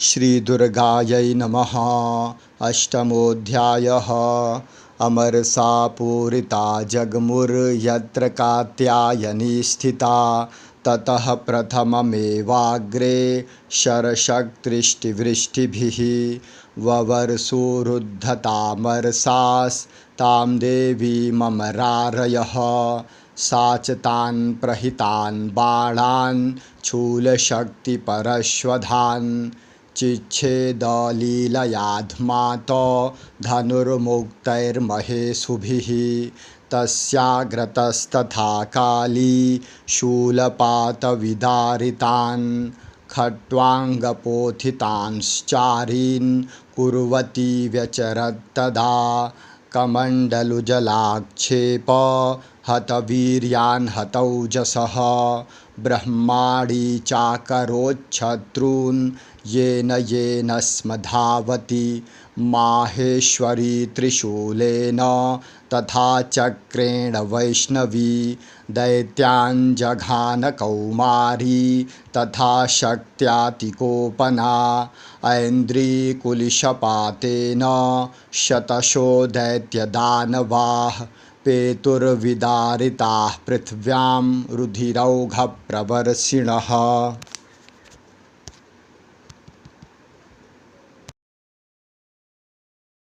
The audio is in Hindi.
श्रीदुर्गायै नमः। अष्टमोऽध्यायः। अमरसा पूरिता जगमुर्यत्र कात्यायनी स्थिता। ततः प्रथममेवाग्रे शरशक्तृष्टिवृष्टिभिः ववर्षोरुद्धतामरसास्तां देवीममरारयः। सा च तान् प्रहितान् बाणान् शूलशक्तिपरश्वधान् चिच्छेदलीलयाध्मात धनुर्मुक्तैर्महेशुभिः। तस्याग्रतस्तथा काली शूलपातविदारितान् खट्वाङ्गपोथितांश्चारीन् कुर्वती व्यचरत्तदा। कमण्डलुजलाक्षेप हतवीर्यान् हतौजसः ब्रह्माणी चाकरोच्छत्रून् येन येन स्म धावति। माहेश्वरी त्रिशूलेन तथा चक्रेण वैष्णवी दैत्यान् जघान कौमारी तथा शक्त्यातिकोपना। ऐन्द्रीकुलिशपातेन शतशो दैत्यदानवाः पेतुर्विदारिताः पृथिव्यां रुधिरौघप्रवर्षिणः।